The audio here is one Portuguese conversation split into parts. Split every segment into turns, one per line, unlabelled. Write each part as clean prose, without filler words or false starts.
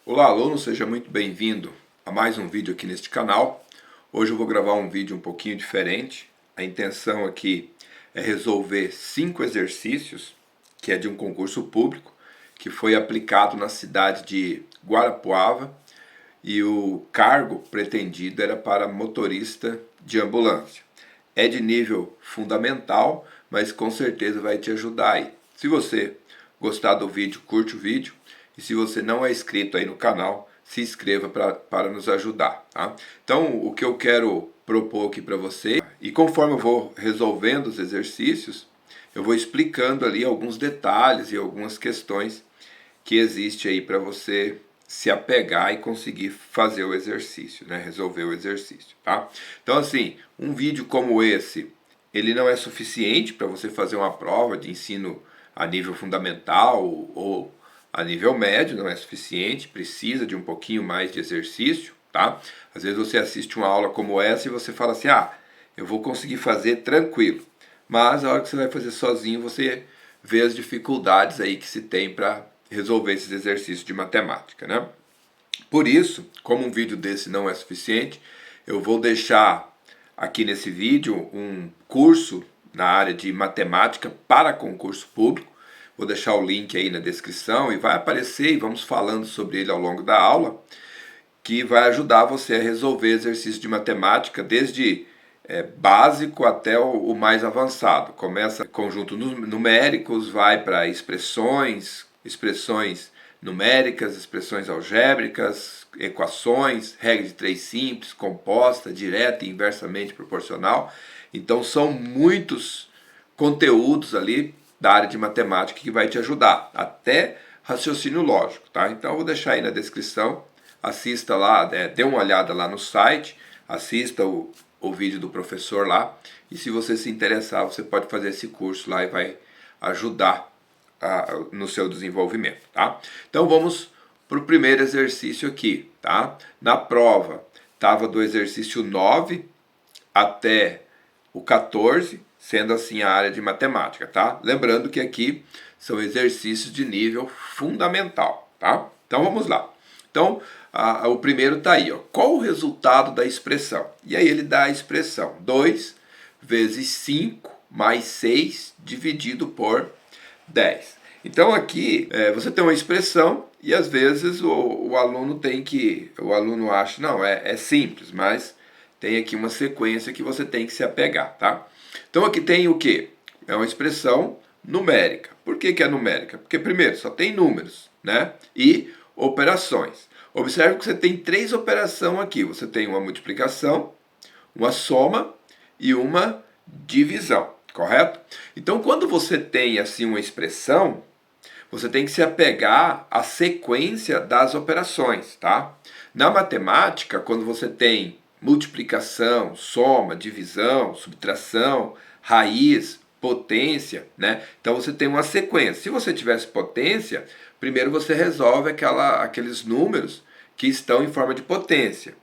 Olá, aluno, seja muito bem-vindo a mais um vídeo aqui neste canal. Hoje eu vou gravar um vídeo um pouquinho diferente. A intenção aqui é resolver 5 exercícios, que é de um concurso público, que foi aplicado na cidade de Guarapuava, e o cargo pretendido era para motorista de ambulância. É de nível fundamental, mas com certeza vai te ajudar aí. Se você gostar do vídeo, curte o vídeo. E se você não é inscrito aí no canal, se inscreva para nos ajudar, tá? Então, o que eu quero propor aqui para você, e conforme eu vou resolvendo os exercícios, eu vou explicando ali alguns detalhes e algumas questões que existe aí para você se apegar e conseguir fazer o exercício, né? Resolver o exercício, tá? Então, assim, um vídeo como esse, ele não é suficiente para você fazer uma prova de ensino a nível fundamental ou a nível médio, não é suficiente, precisa de um pouquinho mais de exercício, tá? Às vezes você assiste uma aula como essa e você fala assim, eu vou conseguir fazer tranquilo. Mas a hora que você vai fazer sozinho, você vê as dificuldades aí que se tem para resolver esses exercícios de matemática, né? Por isso, como um vídeo desse não é suficiente, eu vou deixar aqui nesse vídeo um curso na área de matemática para concurso público. Vou deixar o link aí na descrição e vai aparecer e vamos falando sobre ele ao longo da aula, que vai ajudar você a resolver exercícios de matemática desde básico até o mais avançado. Começa conjuntos numéricos, vai para expressões numéricas, expressões algébricas, equações, regra de três simples, composta, direta e inversamente proporcional. Então são muitos conteúdos ali da área de matemática que vai te ajudar, até raciocínio lógico, tá? Então eu vou deixar aí na descrição, assista lá, dê uma olhada lá no site, assista o vídeo do professor lá, e se você se interessar, você pode fazer esse curso lá e vai ajudar no seu desenvolvimento, tá? Então vamos para o primeiro exercício aqui, tá? Na prova estava do exercício 9 até o 14, sendo assim a área de matemática, tá? Lembrando que aqui são exercícios de nível fundamental, tá? Então vamos lá. Então, o primeiro está aí, ó. Qual o resultado da expressão? E aí ele dá a expressão 2 vezes 5 mais 6 dividido por 10. Então aqui você tem uma expressão e às vezes o aluno acha, não, é simples, mas tem aqui uma sequência que você tem que se apegar, tá? Então aqui tem o quê? É uma expressão numérica. Por que é numérica? Porque primeiro só tem números, né? E operações. Observe que você tem 3 operações aqui. Você tem uma multiplicação, uma soma e uma divisão, correto? Então quando você tem assim uma expressão, você tem que se apegar à sequência das operações, tá? Na matemática, quando você tem multiplicação, soma, divisão, subtração, raiz, potência, né? Então você tem uma sequência. Se você tivesse potência, primeiro você resolve aqueles números que estão em forma de potência.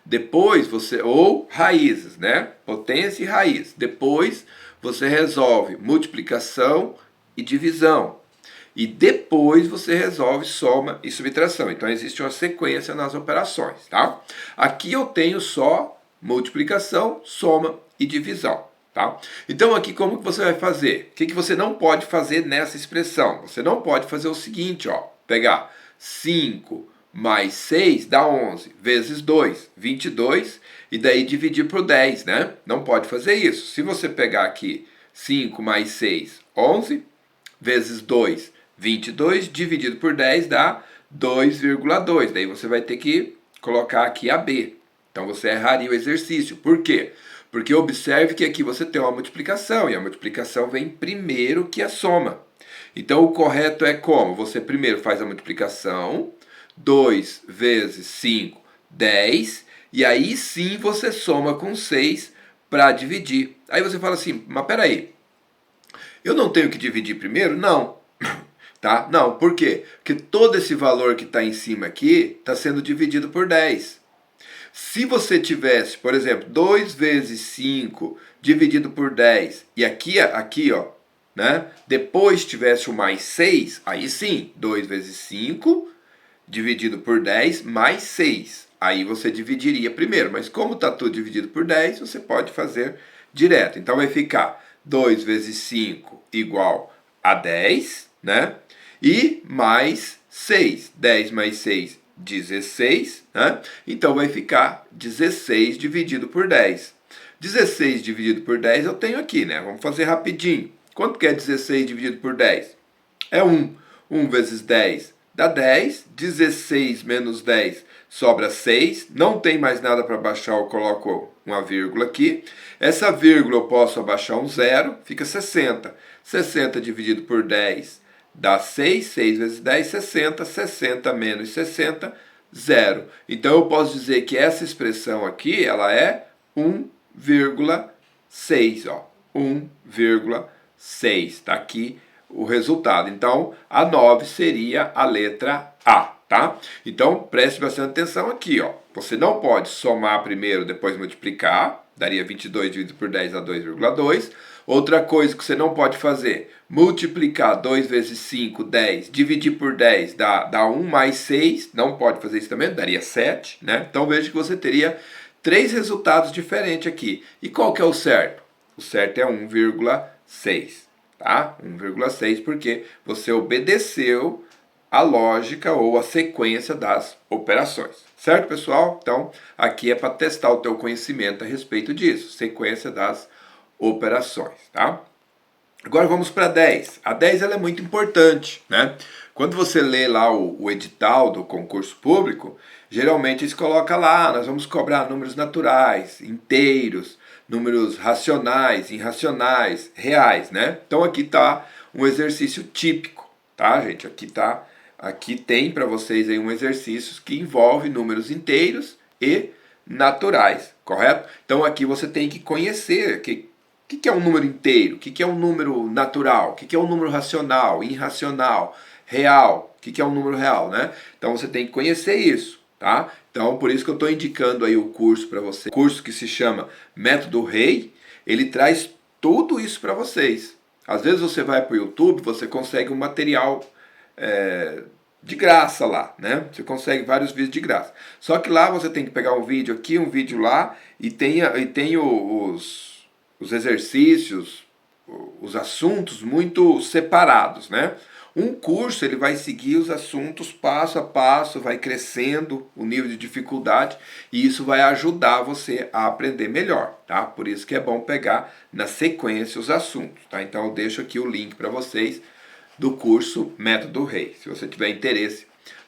Depois ou raízes, né? Potência e raiz. Depois você resolve multiplicação e divisão. E depois você resolve soma e subtração. Então existe uma sequência nas operações, tá? Aqui eu tenho só multiplicação, soma e divisão, tá? Então aqui como que você vai fazer? O que você não pode fazer nessa expressão? Você não pode fazer o seguinte, ó, pegar 5 mais 6 dá 11, vezes 2, 22, e daí dividir por 10, né? Não pode fazer isso. Se você pegar aqui 5 mais 6, 11, vezes 2, 22, dividido por 10 dá 2,2. Daí você vai ter que colocar aqui a B. Então você erraria o exercício. Por quê? Porque observe que aqui você tem uma multiplicação, e a multiplicação vem primeiro que a soma. Então o correto é como? Você primeiro faz a multiplicação, 2 vezes 5, 10, e aí sim você soma com 6 para dividir. Aí você fala assim, mas peraí, eu não tenho que dividir primeiro? Não. Tá? Não, por quê? Porque todo esse valor que está em cima aqui está sendo dividido por 10. Se você tivesse, por exemplo, 2 vezes 5 dividido por 10, e aqui ó, né? Depois tivesse o mais 6, aí sim, 2 vezes 5 dividido por 10 mais 6. Aí você dividiria primeiro, mas como está tudo dividido por 10, você pode fazer direto. Então vai ficar 2 vezes 5 igual a 10, né? E mais 6. 10 mais 6, 16, né? Então vai ficar 16 dividido por 10. 16 dividido por 10 eu tenho aqui, né? Vamos fazer rapidinho. Quanto que é 16 dividido por 10? É 1. 1 vezes 10 dá 10. 16 menos 10 sobra 6. Não tem mais nada para baixar, eu coloco uma vírgula aqui. Essa vírgula eu posso abaixar um zero, fica 60. 60 dividido por 10 dá 6. 6 vezes 10, 60. 60 menos 60, 0. Então eu posso dizer que essa expressão aqui, ela é 1,6. 1,6. Está aqui o resultado. Então, a 9 seria a letra A, tá? Então, preste bastante atenção aqui, ó. Você não pode somar primeiro, depois multiplicar. Daria 22 dividido por 10 a 2,2. Outra coisa que você não pode fazer, multiplicar 2 vezes 5, 10, dividir por 10 dá 1 mais 6. Não pode fazer isso também, daria 7, né? Então, veja que você teria 3 resultados diferentes aqui. E qual que é o certo? O certo é 1,6. Tá? 1,6 porque você obedeceu a lógica ou a sequência das operações. Certo, pessoal? Então, aqui é para testar o teu conhecimento a respeito disso. Sequência das operações, tá? Agora vamos para 10. A 10 ela é muito importante, né? Quando você lê lá o edital do concurso público, geralmente eles colocam lá, nós vamos cobrar números naturais, inteiros, números racionais, irracionais, reais, né? Então aqui está um exercício típico, tá, gente? Aqui tem para vocês aí um exercício que envolve números inteiros e naturais, correto? Então aqui você tem que conhecer o que é um número inteiro, o que é um número natural, o que é um número racional, irracional, real, o que é um número real, né? Então você tem que conhecer isso, tá? Então por isso que eu estou indicando aí o curso para você, curso que se chama Método Rei, ele traz tudo isso para vocês. Às vezes você vai para o YouTube, você consegue um material de graça lá, né? Você consegue vários vídeos de graça. Só que lá você tem que pegar um vídeo aqui, um vídeo lá, e tem os exercícios, os assuntos muito separados, né? Um curso ele vai seguir os assuntos passo a passo, vai crescendo o nível de dificuldade e isso vai ajudar você a aprender melhor, tá? Por isso que é bom pegar na sequência os assuntos, tá? Então eu deixo aqui o link para vocês do curso Método Rei. Se você tiver interesse,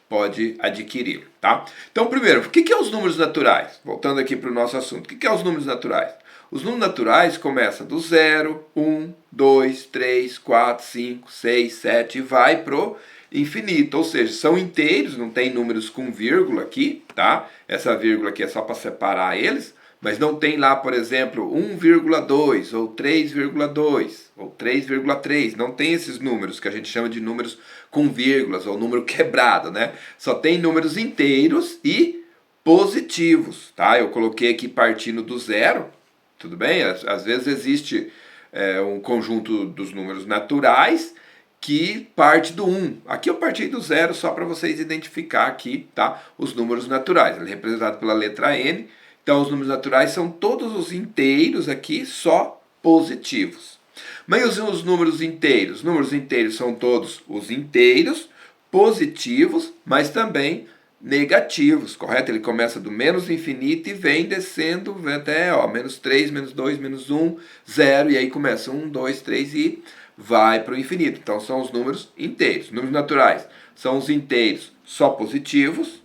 pode adquirir, tá? Então, primeiro, o que é os números naturais? Voltando aqui para o nosso assunto, o que é os números naturais? Os números naturais começam do 0, 1, 2, 3, 4, 5, 6, 7 e vai pro infinito. Ou seja, são inteiros, não tem números com vírgula aqui, tá? Essa vírgula aqui é só para separar eles, mas não tem lá, por exemplo, 1,2 ou 3,2 ou 3,3. Não tem esses números que a gente chama de números com vírgulas ou número quebrado, né? Só tem números inteiros e positivos, tá? Eu coloquei aqui partindo do zero. Tudo bem? Às vezes existe um conjunto dos números naturais que parte do 1. Aqui eu parti do 0 só para vocês identificar aqui, tá? Os números naturais. Ele é representado pela letra N. Então os números naturais são todos os inteiros aqui, só positivos. Mas os números inteiros? Os números inteiros são todos os inteiros positivos, mas também negativos, correto? Ele começa do menos infinito e vem descendo até menos 3, menos 2, menos 1, 0, e aí começa 1, 2, 3 e vai para o infinito. Então são os números inteiros. Números naturais são os inteiros só positivos,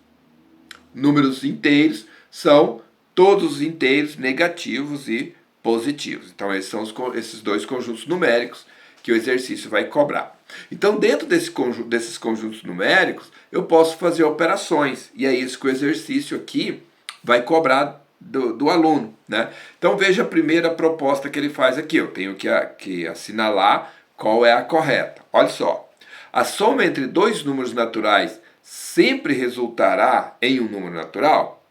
números inteiros são todos os inteiros negativos e positivos. Então esses são esses dois conjuntos numéricos que o exercício vai cobrar. Então, dentro desses conjuntos numéricos, eu posso fazer operações. E é isso que o exercício aqui vai cobrar do aluno, né? Então, veja a primeira proposta que ele faz aqui. Eu tenho que assinalar qual é a correta. Olha só. A soma entre dois números naturais sempre resultará em um número natural?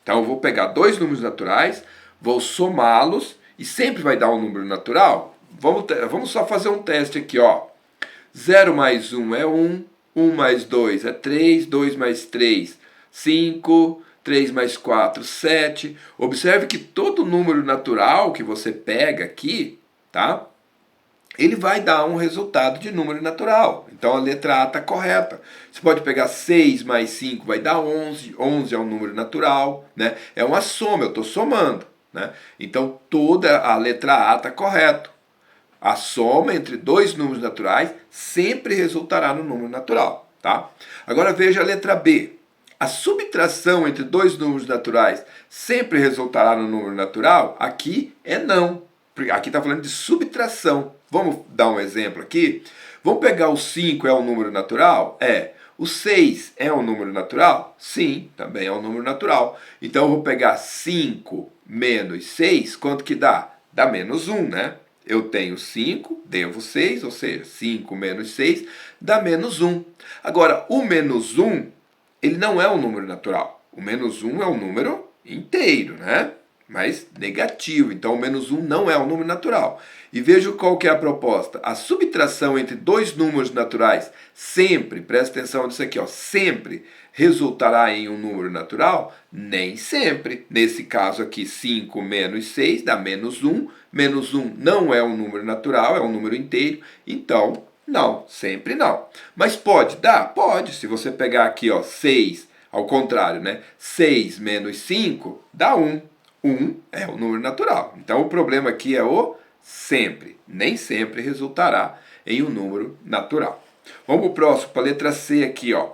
Então, eu vou pegar dois números naturais, vou somá-los e sempre vai dar um número natural? Vamos só fazer um teste aqui, ó. 0 mais 1 é 1, 1 mais 2 é 3, 2 mais 3, 5, 3 mais 4, 7. Observe que todo número natural que você pega aqui, tá? Ele vai dar um resultado de número natural. Então a letra A está correta. Você pode pegar 6 mais 5 vai dar 11. 11 é um número natural, né? É uma soma, eu estou somando, né? Então toda a letra A está correta. A soma entre dois números naturais sempre resultará no número natural, tá? Agora veja a letra B. A subtração entre dois números naturais sempre resultará no número natural? Aqui é não. Aqui está falando de subtração. Vamos dar um exemplo aqui? Vamos pegar o 5, é um número natural? É. O 6 é um número natural? Sim, também é um número natural. Então eu vou pegar 5 menos 6, quanto que dá? Dá menos 1, né? Eu tenho 5, devo 6, ou seja, 5 menos 6 dá menos 1. Agora, o menos 1, ele não é um número natural. O menos 1 é um número inteiro, né? Mas negativo. Então, o menos 1 não é um número natural. E veja qual que é a proposta. A subtração entre dois números naturais sempre, presta atenção nisso aqui, ó, sempre resultará em um número natural? Nem sempre. Nesse caso aqui, 5 menos 6 dá menos 1. Menos 1 não é um número natural, é um número inteiro. Então, não, sempre não. Mas pode dar? Pode. Se você pegar aqui, ó, 6, ao contrário, né? 6 menos 5 dá 1. 1 é o número natural. Então, o problema aqui é o sempre. Nem sempre resultará em um número natural. Vamos para o próximo, para a letra C aqui, ó.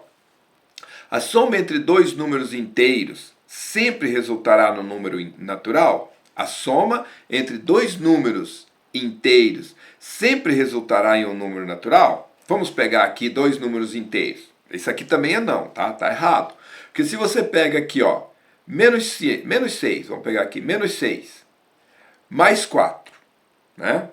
A soma entre dois números inteiros sempre resultará no número natural? A soma entre dois números inteiros sempre resultará em um número natural? Vamos pegar aqui dois números inteiros. Isso aqui também é não, tá? Tá errado. Porque se você pega aqui, ó, menos 6, vamos pegar aqui, menos 6, mais 4, né?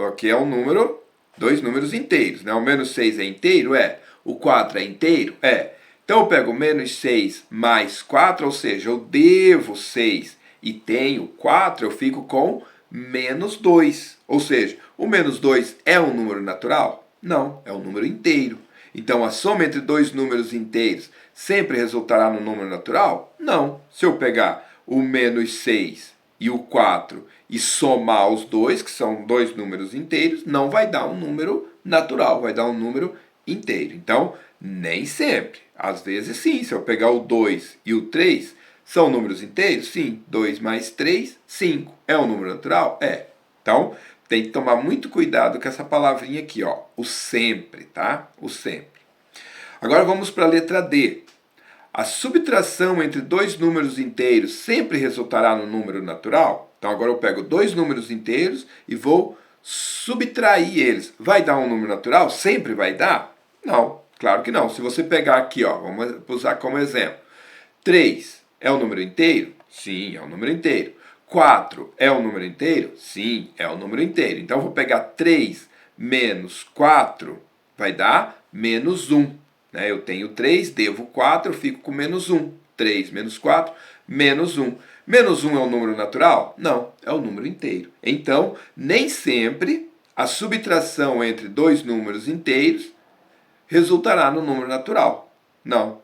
Aqui é um número, dois números inteiros, né? O menos 6 é inteiro? É. O 4 é inteiro? É. Então eu pego menos 6 mais 4, ou seja, eu devo 6 e tenho 4, eu fico com menos 2. Ou seja, o menos 2 é um número natural? Não, é um número inteiro. Então a soma entre dois números inteiros sempre resultará no número natural? Não. Se eu pegar o menos 6 e o 4 e somar os dois, que são dois números inteiros, não vai dar um número natural, vai dar um número inteiro. Então, nem sempre. Às vezes sim, se eu pegar o 2 e o 3, são números inteiros? Sim. 2 mais 3, 5. É um número natural? É. Então, tem que tomar muito cuidado com essa palavrinha aqui, ó, o sempre, tá? O sempre. Agora vamos para a letra D. A subtração entre dois números inteiros sempre resultará no número natural? Então agora eu pego dois números inteiros e vou subtrair eles. Vai dar um número natural? Sempre vai dar? Não, claro que não. Se você pegar aqui, ó, vamos usar como exemplo. 3 é um número inteiro? Sim, é um número inteiro. 4 é um número inteiro? Sim, é um número inteiro. Então eu vou pegar 3 menos 4, vai dar menos 1. Né? Eu tenho 3, devo 4, eu fico com menos 1. 3 menos 4, menos 1. Menos 1 é um número natural? Não, é um número inteiro. Então, nem sempre a subtração entre dois números inteiros resultará no número natural. Não,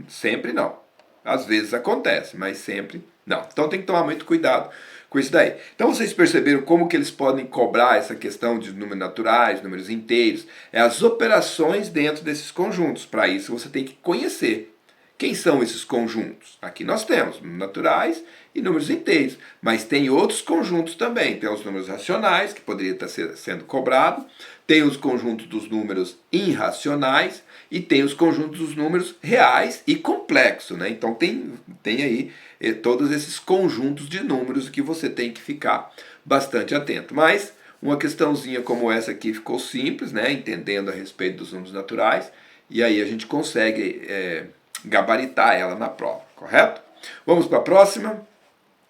sempre não. Às vezes acontece, mas sempre não. Então tem que tomar muito cuidado com isso daí. Então vocês perceberam como que eles podem cobrar essa questão de números naturais, números inteiros? É as operações dentro desses conjuntos. Para isso você tem que conhecer. Quem são esses conjuntos? Aqui nós temos números naturais e números inteiros. Mas tem outros conjuntos também. Tem os números racionais, que poderia estar sendo cobrado. Tem os conjuntos dos números irracionais. E tem os conjuntos dos números reais e complexos, né? Então tem aí todos esses conjuntos de números que você tem que ficar bastante atento. Mas uma questãozinha como essa aqui ficou simples, né? Entendendo a respeito dos números naturais. E aí a gente consegue gabaritar ela na prova, correto? Vamos para a próxima?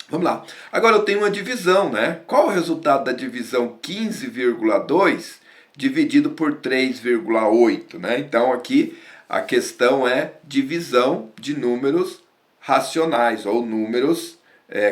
Vamos lá. Agora eu tenho uma divisão, né? Qual é o resultado da divisão 15,2 dividido por 3,8, né? Então aqui a questão é divisão de números racionais ou números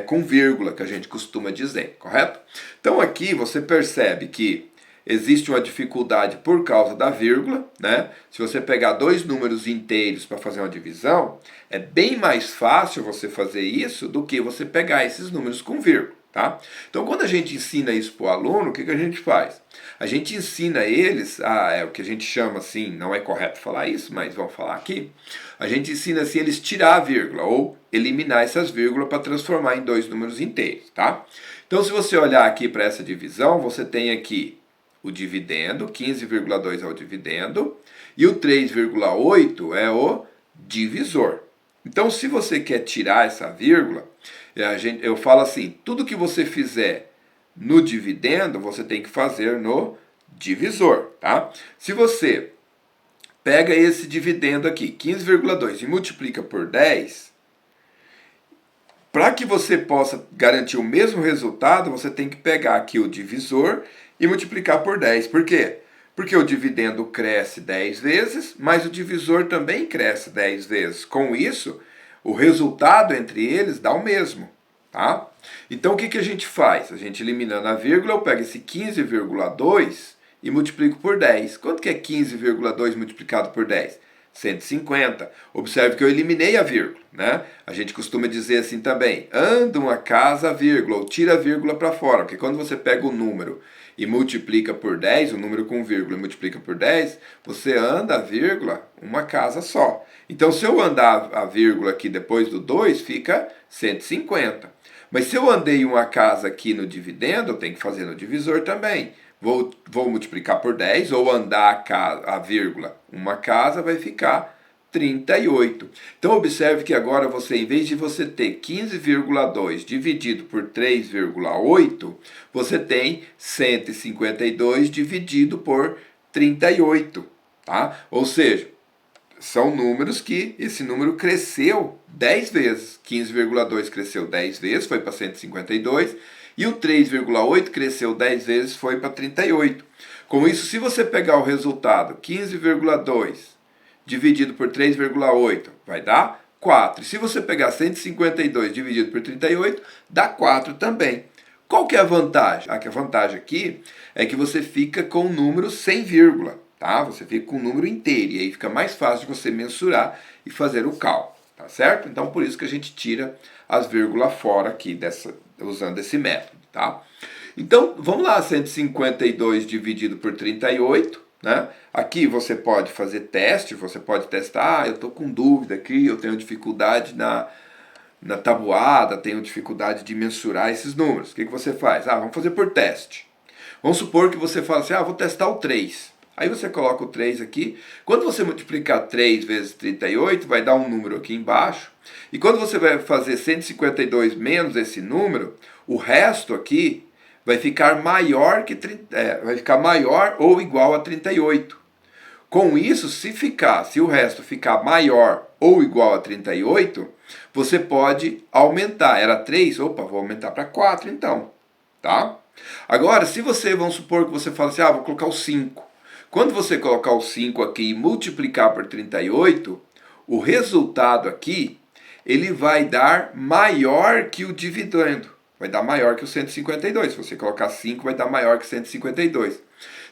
com vírgula, que a gente costuma dizer, correto? Então aqui você percebe que existe uma dificuldade por causa da vírgula, né? Se você pegar dois números inteiros para fazer uma divisão, é bem mais fácil você fazer isso do que você pegar esses números com vírgula, tá? Então, quando a gente ensina isso para o aluno, o que a gente faz? A gente ensina eles, é o que a gente chama assim, não é correto falar isso, mas vamos falar aqui. A gente ensina assim eles tirar a vírgula ou eliminar essas vírgulas para transformar em dois números inteiros, tá? Então, se você olhar aqui para essa divisão, você tem aqui o dividendo, 15,2 é o dividendo, e o 3,8 é o divisor. Então, se você quer tirar essa vírgula, eu falo assim, tudo que você fizer no dividendo, você tem que fazer no divisor, tá? Se você pega esse dividendo aqui, 15,2, e multiplica por 10, para que você possa garantir o mesmo resultado, você tem que pegar aqui o divisor e multiplicar por 10. Por quê? Porque o dividendo cresce 10 vezes, mas o divisor também cresce 10 vezes. Com isso, o resultado entre eles dá o mesmo. Tá? Então, o que a gente faz? A gente eliminando a vírgula, eu pego esse 15,2 e multiplico por 10. Quanto que é 15,2 multiplicado por 10? 150. Observe que eu eliminei a vírgula, né? A gente costuma dizer assim também, anda uma casa, vírgula, ou tira a vírgula para fora, porque quando você pega o número e multiplica por 10, o número com vírgula e multiplica por 10, você anda a vírgula uma casa só. Então, se eu andar a vírgula aqui depois do 2, fica 150. Mas se eu andei uma casa aqui no dividendo, eu tenho que fazer no divisor também. Vou multiplicar por 10, ou andar a vírgula uma casa, vai ficar 38. Então, observe que agora você, em vez de você ter 15,2 dividido por 3,8, você tem 152 dividido por 38. Tá? Ou seja, são números que esse número cresceu 10 vezes. 15,2 cresceu 10 vezes, foi para 152. E o 3,8 cresceu 10 vezes, foi para 38. Com isso, se você pegar o resultado, 15,2 dividido por 3,8, vai dar 4. E se você pegar 152 dividido por 38, dá 4 também. Qual que é a vantagem? A vantagem aqui é que você fica com o número sem vírgula. Tá? Você fica com o número inteiro, e aí fica mais fácil de você mensurar e fazer o cálculo. Tá certo? Então, por isso que a gente tira as vírgulas fora aqui, usando esse método. Tá? Então, vamos lá, 152 dividido por 38. Né? Aqui você pode fazer teste, você pode testar, eu estou com dúvida aqui, eu tenho dificuldade na tabuada, tenho dificuldade de mensurar esses números. O que você faz? Vamos fazer por teste. Vamos supor que você fala assim, vou testar o 3. Aí você coloca o 3 aqui. Quando você multiplicar 3 vezes 38, vai dar um número aqui embaixo. E quando você vai fazer 152 menos esse número, o resto aqui vai ficar maior vai ficar maior ou igual a 38. Com isso, se o resto ficar maior ou igual a 38, você pode aumentar. Era 3, vou aumentar para 4 então. Tá? Agora, vamos supor que você fala assim, vou colocar o 5. Quando você colocar o 5 aqui e multiplicar por 38, o resultado aqui, ele vai dar maior que o dividendo. Vai dar maior que o 152. Se você colocar 5, vai dar maior que 152.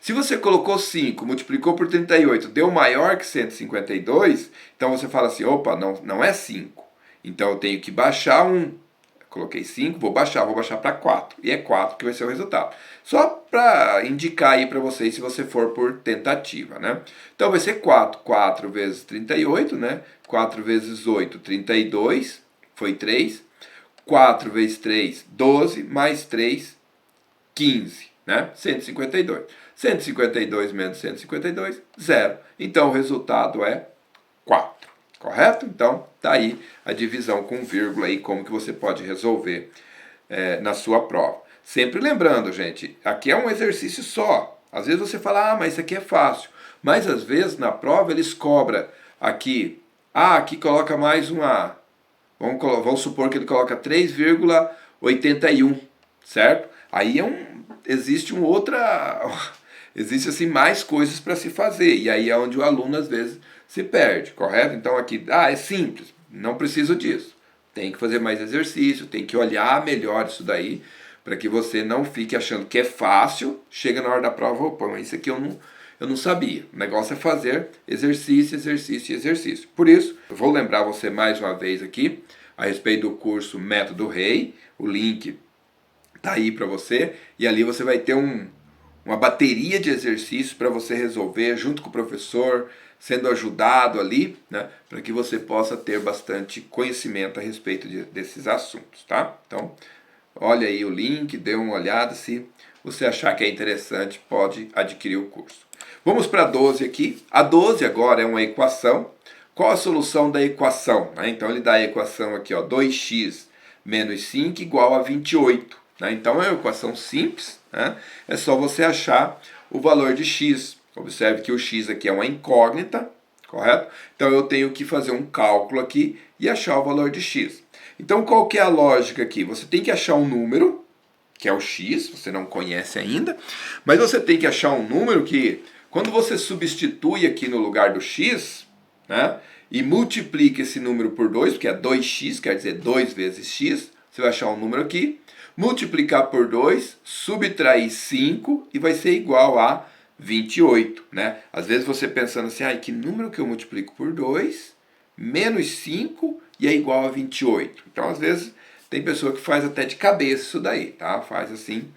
Se você colocou 5, multiplicou por 38, deu maior que 152, então você fala assim, não é 5. Então eu tenho que baixar 1. Coloquei 5, vou baixar para 4. E é 4 que vai ser o resultado. Só para indicar aí para vocês se você for por tentativa, né? Então vai ser 4. 4 vezes 38, né? 4 vezes 8, 32. Foi 3. 4 vezes 3, 12. Mais 3, 15. Né? 152. 152 menos 152, 0. Então o resultado é 4. Correto? Então, tá aí a divisão com vírgula aí, como que você pode resolver na sua prova. Sempre lembrando, gente, aqui é um exercício só. Às vezes você fala, mas isso aqui é fácil. Mas às vezes na prova eles cobram aqui, aqui coloca mais um A. Vamos supor que ele coloca 3,81, certo? Aí existe assim mais coisas para se fazer. E aí é onde o aluno às vezes se perde, correto? Então aqui, é simples, não preciso disso. Tem que fazer mais exercício, tem que olhar melhor isso daí, para que você não fique achando que é fácil, chega na hora da prova, opa, mas isso aqui eu não sabia. O negócio é fazer exercício, exercício e exercício. Por isso, eu vou lembrar você mais uma vez aqui a respeito do curso Método Rei. O link está aí para você. E ali você vai ter uma bateria de exercícios para você resolver junto com o professor, sendo ajudado ali, né, para que você possa ter bastante conhecimento a respeito desses assuntos, tá? Então, olha aí o link, dê uma olhada, se você achar que é interessante, pode adquirir o curso. Vamos para a 12 aqui. A 12 agora é uma equação. Qual a solução da equação? Então ele dá a equação aqui, ó, 2x menos 5 igual a 28. Então é uma equação simples, né? É só você achar o valor de x. Observe que o x aqui é uma incógnita, correto? Então eu tenho que fazer um cálculo aqui e achar o valor de x. Então qual que é a lógica aqui? Você tem que achar um número, que é o x, você não conhece ainda, mas você tem que achar um número que, quando você substitui aqui no lugar do x, né, e multiplica esse número por 2, porque é 2x, quer dizer 2 vezes x, você vai achar um número aqui, multiplicar por 2, subtrair 5 e vai ser igual a 28, né? Às vezes você pensando assim, que número que eu multiplico por 2, menos 5 e é igual a 28. Então, às vezes, tem pessoa que faz até de cabeça isso daí, tá? Faz assim,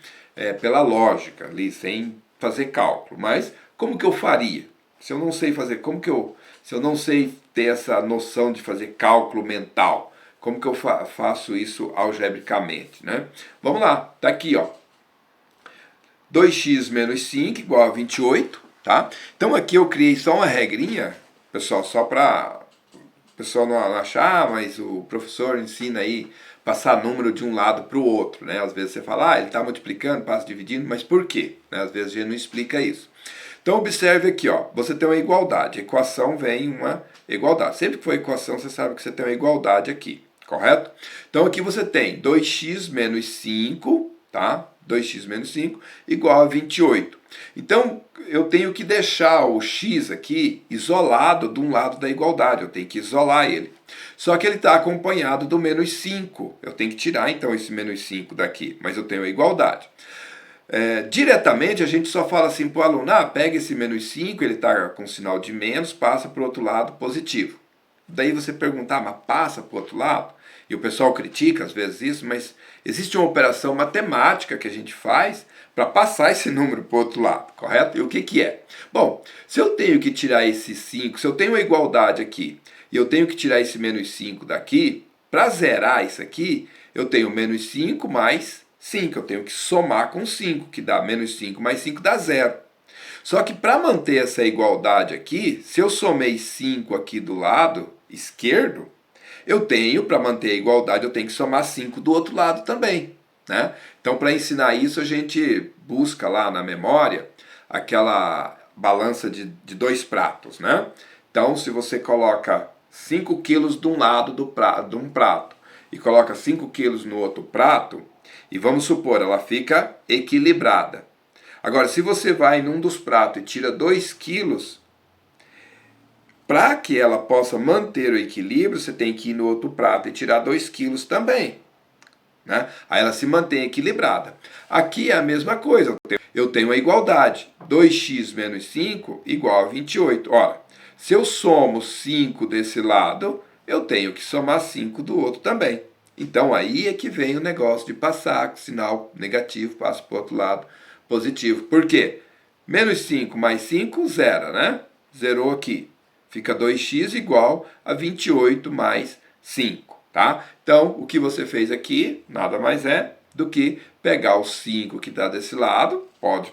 pela lógica ali, sem fazer cálculo. Mas, como que eu faria? Se eu não sei fazer, se eu não sei ter essa noção de fazer cálculo mental, como que eu faço isso algebricamente, né? Vamos lá, tá aqui, ó. 2x menos 5 igual a 28, tá? Então aqui eu criei só uma regrinha, pessoal, só para o pessoal não achar, mas o professor ensina aí passar número de um lado para o outro, né? Às vezes você fala, ele está multiplicando, passa dividindo, mas por quê? Né? Às vezes a gente não explica isso. Então observe aqui, ó, você tem uma igualdade, a equação vem uma igualdade. Sempre que for equação, você sabe que você tem uma igualdade aqui, correto? Então aqui você tem 2x menos 5, tá? 2x menos 5 igual a 28. Então, eu tenho que deixar o x aqui isolado de um lado da igualdade. Eu tenho que isolar ele. Só que ele está acompanhado do menos 5. Eu tenho que tirar, então, esse menos 5 daqui. Mas eu tenho a igualdade. Diretamente, a gente só fala assim para o aluno, pega esse menos 5, ele está com sinal de menos, passa para o outro lado positivo. Daí você pergunta, mas passa para o outro lado? E o pessoal critica às vezes isso, mas existe uma operação matemática que a gente faz para passar esse número para o outro lado, correto? E o que que é? Bom, se eu tenho que tirar esse 5, se eu tenho uma igualdade aqui, e eu tenho que tirar esse menos 5 daqui, para zerar isso aqui, eu tenho menos 5 mais 5, eu tenho que somar com 5, que dá menos 5 mais 5 dá 0. Só que para manter essa igualdade aqui, se eu somei 5 aqui do lado esquerdo, eu tenho, para manter a igualdade, eu tenho que somar 5 do outro lado também, né? Então, para ensinar isso, a gente busca lá na memória aquela balança de 2 pratos, né? Então, se você coloca 5 quilos de um lado de um prato e coloca 5 quilos no outro prato, e vamos supor, ela fica equilibrada. Agora, se você vai num dos pratos e tira 2 quilos, para que ela possa manter o equilíbrio, você tem que ir no outro prato e tirar 2 quilos também, né? Aí ela se mantém equilibrada. Aqui é a mesma coisa. Eu tenho a igualdade. 2x menos 5 igual a 28. Ora, se eu somo 5 desse lado, eu tenho que somar 5 do outro também. Então aí é que vem o negócio de passar com sinal negativo, passa para o outro lado positivo. Por quê? Menos 5 mais 5, zera, né? Zerou aqui. Fica 2x igual a 28 mais 5, tá? Então, o que você fez aqui nada mais é do que pegar o 5 que está desse lado,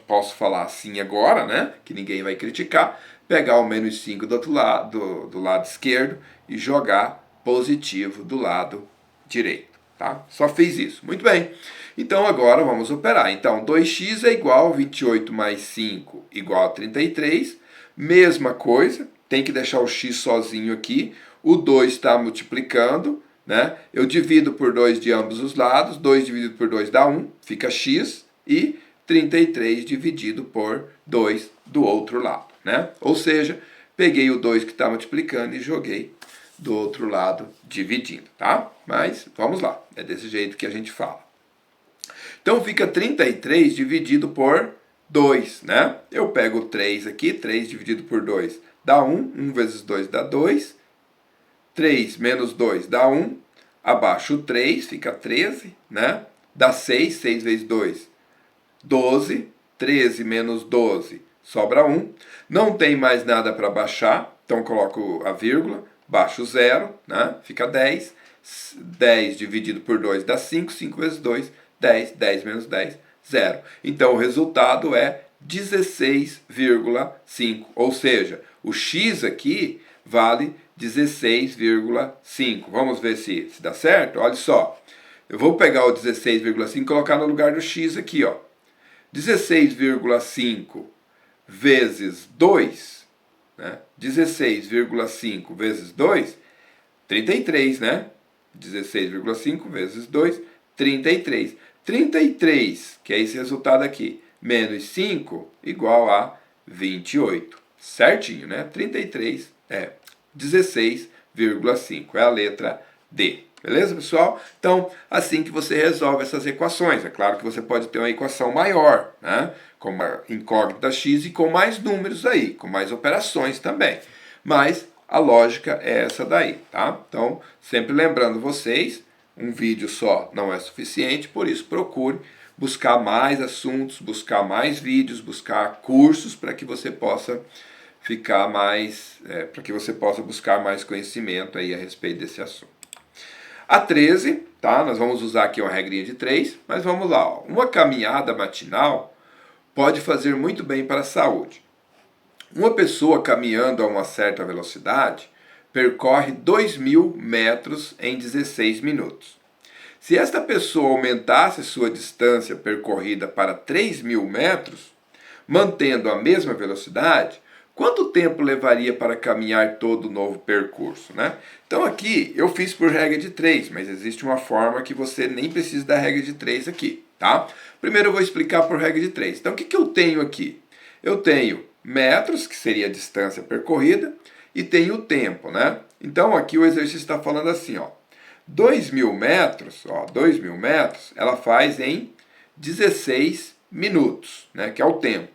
posso falar assim agora, né? Que ninguém vai criticar. Pegar o menos 5 do outro lado, do lado esquerdo e jogar positivo do lado direito, tá? Só fiz isso. Muito bem. Então, agora vamos operar. Então, 2x é igual a 28 mais 5 igual a 33. Mesma coisa. Tem que deixar o x sozinho aqui, o 2 está multiplicando, né? Eu divido por 2 de ambos os lados, 2 dividido por 2 dá 1, fica x, e 33 dividido por 2 do outro lado, né? Ou seja, peguei o 2 que está multiplicando e joguei do outro lado dividindo, tá? Mas vamos lá, é desse jeito que a gente fala. Então fica 33 dividido por 2, né? Eu pego 3 aqui, 3 dividido por 2 dá 1, 1 vezes 2 dá 2, 3 menos 2 dá 1, abaixo o 3, fica 13, né? Dá 6, 6 vezes 2, 12, 13 menos 12, sobra 1. Não tem mais nada para baixar, então coloco a vírgula, baixo 0, né? Fica 10. 10 dividido por 2 dá 5, 5 vezes 2, 10, 10 menos 10, 0. Então o resultado é 16,5, ou seja, o x aqui vale 16,5. Vamos ver se dá certo? Olha só, eu vou pegar o 16,5 e colocar no lugar do x aqui, ó. 16,5 vezes 2, né? 16,5 vezes 2, 33, né? 16,5 vezes 2, 33. 33, que é esse resultado aqui, menos 5, igual a 28. Certinho, né? 33 é 16,5. É a letra D. Beleza, pessoal? Então, assim que você resolve essas equações. É claro que você pode ter uma equação maior, né? Com uma incógnita x e com mais números aí, com mais operações também. Mas a lógica é essa daí, tá? Então, sempre lembrando vocês, um vídeo só não é suficiente, por isso procure buscar mais assuntos, buscar mais vídeos, buscar cursos para que você possa ficar mais, para que você possa buscar mais conhecimento aí a respeito desse assunto. A 13, tá? Nós vamos usar aqui uma regrinha de 3, mas vamos lá, ó. Uma caminhada matinal pode fazer muito bem para a saúde. Uma pessoa caminhando a uma certa velocidade percorre 2.000 metros em 16 minutos. Se esta pessoa aumentasse sua distância percorrida para 3.000 metros, mantendo a mesma velocidade, quanto tempo levaria para caminhar todo o novo percurso, né? Então aqui eu fiz por regra de 3, mas existe uma forma que você nem precisa da regra de 3 aqui, tá? Primeiro eu vou explicar por regra de 3. Então o que eu tenho aqui? Eu tenho metros, que seria a distância percorrida, e tenho o tempo, né? Então aqui o exercício está falando assim, ó. 2.000 metros, ó, 2.000 metros, ela faz em 16 minutos, né? Que é o tempo.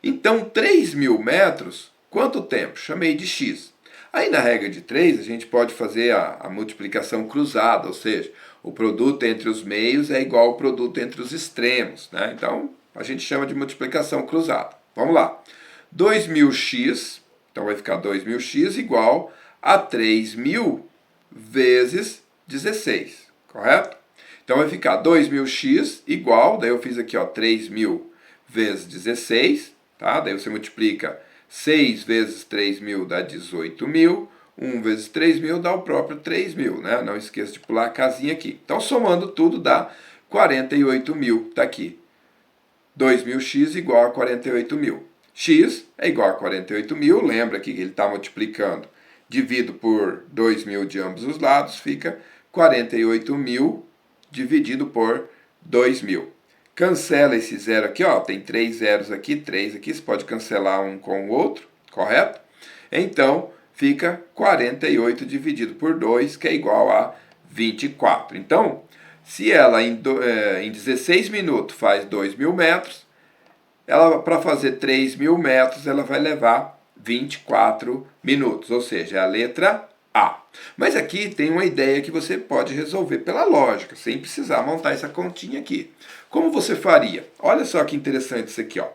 Então, 3.000 metros, quanto tempo? Chamei de x. Aí na regra de 3, a gente pode fazer a multiplicação cruzada, ou seja, o produto entre os meios é igual ao produto entre os extremos, né? Então, a gente chama de multiplicação cruzada. Vamos lá. 2.000x, então vai ficar 2.000x igual a 3.000 vezes 16, correto? Então vai ficar 2.000x igual, daí eu fiz aqui, ó, 3.000 vezes 16, tá? Daí você multiplica 6 vezes 3.000 dá 18.000, 1 vezes 3.000 dá o próprio 3.000, né? Não esqueça de pular a casinha aqui. Então somando tudo dá 48.000, tá aqui. 2.000x igual a 48.000. X é igual a 48.000, lembra aqui que ele está multiplicando. Divido por 2.000 de ambos os lados, fica 48.000 dividido por 2.000. Cancela esse zero aqui, ó, tem 3 zeros aqui, 3 aqui, você pode cancelar um com o outro, correto? Então, fica 48 dividido por 2, que é igual a 24. Então, se ela em 16 minutos faz 2.000 metros, ela para fazer 3.000 metros, ela vai levar 24 minutos, ou seja, é a letra A. Mas aqui tem uma ideia que você pode resolver pela lógica, sem precisar montar essa continha aqui. Como você faria? Olha só que interessante isso aqui, ó.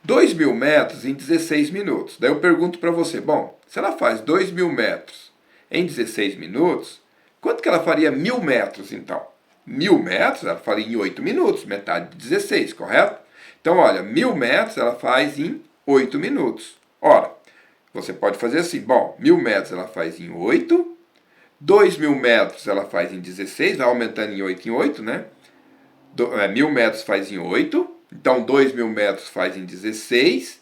2.000 metros em 16 minutos. Daí eu pergunto para você, bom, se ela faz 2.000 metros em 16 minutos, quanto que ela faria 1.000 metros então? 1.000 metros ela faria em 8 minutos, metade de 16, correto? Então, olha, 1.000 metros ela faz em 8 minutos. Ora, você pode fazer assim, bom, 1.000 metros ela faz em 8, 2.000 metros ela faz em 16, vai aumentando em 8, né? 1.000 metros faz em 8, então 2.000 metros faz em 16,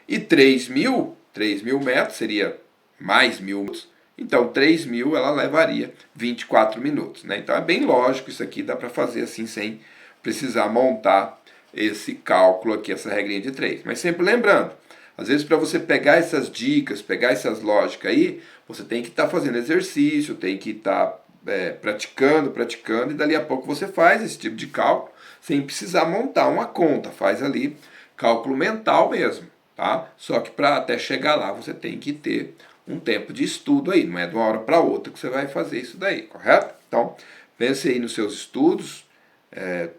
e 3.000 metros seria mais 1.000 minutos, então 3.000 ela levaria 24 minutos, né? Então é bem lógico isso aqui, dá para fazer assim sem precisar montar esse cálculo aqui, essa regrinha de 3. Mas sempre lembrando, às vezes para você pegar essas dicas, pegar essas lógicas aí, você tem que estar fazendo exercício, tem que estar praticando, praticando, e dali a pouco você faz esse tipo de cálculo sem precisar montar uma conta, faz ali cálculo mental mesmo, tá? Só que para até chegar lá você tem que ter um tempo de estudo aí, não é de uma hora para outra que você vai fazer isso daí, correto? Então, pense aí nos seus estudos,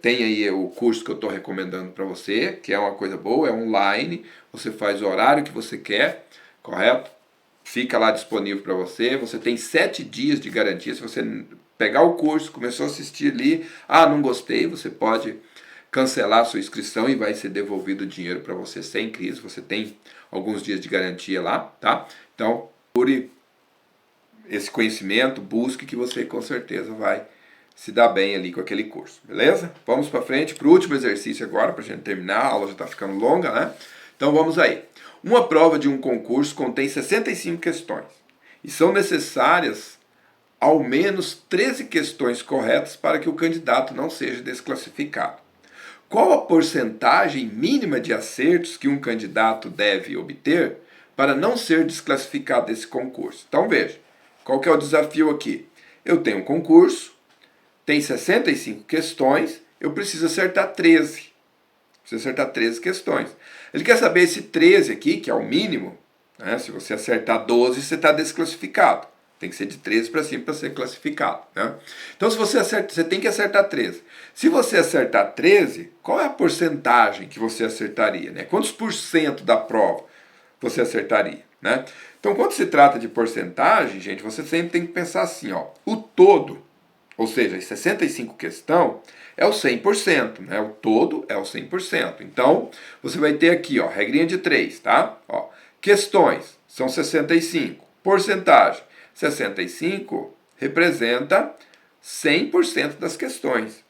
tem aí o curso que eu estou recomendando para você, que é uma coisa boa, é online, você faz o horário que você quer, correto? Fica lá disponível para você, você tem 7 dias de garantia, se você pegar o curso, começou a assistir ali, não gostei, você pode cancelar a sua inscrição e vai ser devolvido o dinheiro para você sem crise, você tem alguns dias de garantia lá, tá? Então, procure esse conhecimento, busque que você com certeza vai se dar bem ali com aquele curso, beleza? Vamos para frente para o último exercício agora, para a gente terminar, a aula já está ficando longa, né? Então vamos aí. Uma prova de um concurso contém 65 questões e são necessárias ao menos 13 questões corretas para que o candidato não seja desclassificado. Qual a porcentagem mínima de acertos que um candidato deve obter para não ser desclassificado desse concurso? Então veja, qual que é o desafio aqui? Eu tenho um concurso, tem 65 questões, eu preciso acertar 13. Preciso acertar 13 questões. Ele quer saber esse 13 aqui, que é o mínimo, né? Se você acertar 12, você está desclassificado. Tem que ser de 13 para cima para ser classificado, né? Então, se você acerta, você tem que acertar 13. Se você acertar 13, qual é a porcentagem que você acertaria, né? Quantos por cento da prova você acertaria, né? Então, quando se trata de porcentagem, gente, você sempre tem que pensar assim, ó, o todo, ou seja, as 65 questões é o 100%, né? O todo é o 100%. Então, você vai ter aqui, ó, regrinha de 3, tá? Ó, questões são 65, porcentagem 65 representa 100% das questões.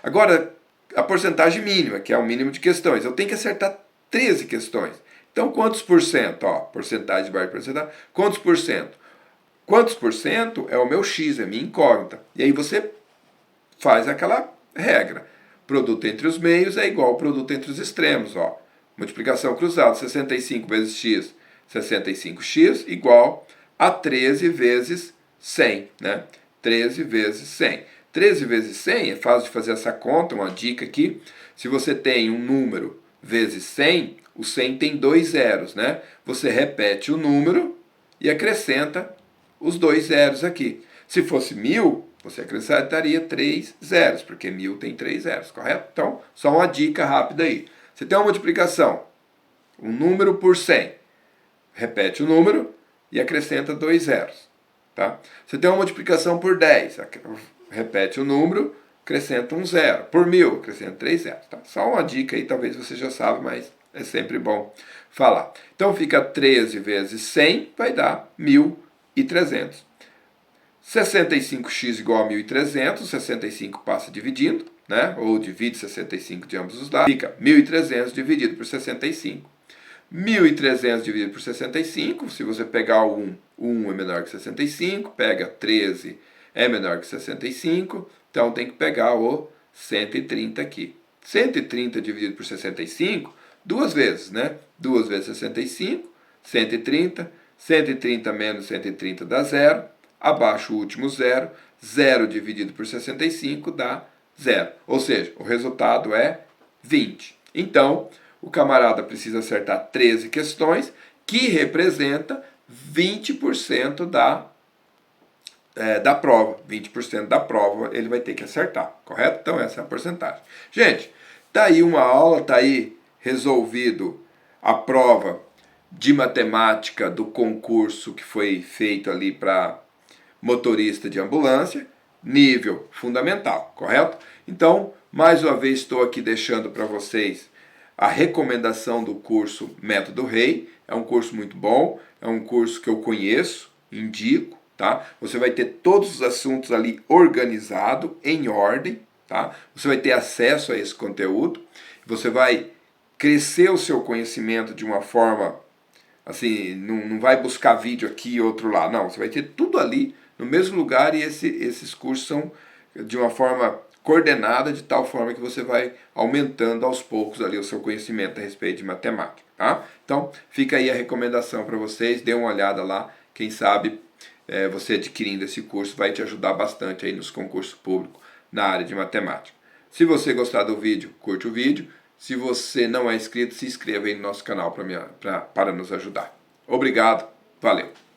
Agora, a porcentagem mínima, que é o mínimo de questões, eu tenho que acertar 13 questões. Então, quantos por cento? Ó, porcentagem barra porcentagem. Quantos por cento? Quantos por cento é o meu X, é a minha incógnita. E aí você faz aquela regra. Produto entre os meios é igual ao produto entre os extremos. Ó. Multiplicação cruzada, 65 vezes x, 65x, igual a 13 vezes 100. Né? 13 vezes 100. 13 vezes 100 é fácil de fazer essa conta, uma dica aqui. Se você tem um número vezes 100, o 100 tem 2 zeros. Né? Você repete o número e acrescenta os 2 zeros aqui. Se fosse 1000, você acrescentaria 3 zeros, porque 1000 tem 3 zeros, correto? Então, só uma dica rápida aí. Você tem uma multiplicação, um número por 100. Repete o número e acrescenta 2 zeros. Tá? Você tem uma multiplicação por 10. Repete o número, acrescenta um zero. Por 1000, acrescenta 3 zeros. Tá? Só uma dica aí, talvez você já saiba, mas é sempre bom falar. Então, fica 13 vezes 100, vai dar 1.300. 65x igual a 1.300, 65 passa dividindo, né? Ou divide 65 de ambos os lados, fica 1.300 dividido por 65. 1.300 dividido por 65, se você pegar o 1, o 1 é menor que 65, pega 13 é menor que 65, então tem que pegar o 130 aqui. 130 dividido por 65, duas vezes, né? 2 vezes 65, 130, 130 menos 130 dá 0, abaixo o último zero, 0 dividido por 65 dá 0. Ou seja, o resultado é 20. Então, o camarada precisa acertar 13 questões, que representa 20% da prova. 20% da prova ele vai ter que acertar, correto? Então, essa é a porcentagem. Gente, tá aí uma aula, tá aí resolvido a prova de matemática do concurso que foi feito ali para motorista de ambulância, nível fundamental, correto? Então, mais uma vez estou aqui deixando para vocês a recomendação do curso Método Rei. É um curso muito bom, é um curso que eu conheço, indico, tá? Você vai ter todos os assuntos ali organizado, em ordem, tá? Você vai ter acesso a esse conteúdo, você vai crescer o seu conhecimento de uma forma assim, não vai buscar vídeo aqui e outro lá, não, você vai ter tudo ali no mesmo lugar e esses cursos são de uma forma coordenada, de tal forma que você vai aumentando aos poucos ali o seu conhecimento a respeito de matemática, tá? Então, fica aí a recomendação para vocês, dê uma olhada lá, quem sabe você adquirindo esse curso vai te ajudar bastante aí nos concursos públicos na área de matemática. Se você gostar do vídeo, curte o vídeo. Se você não é inscrito, se inscreva aí no nosso canal para nos ajudar. Obrigado, valeu!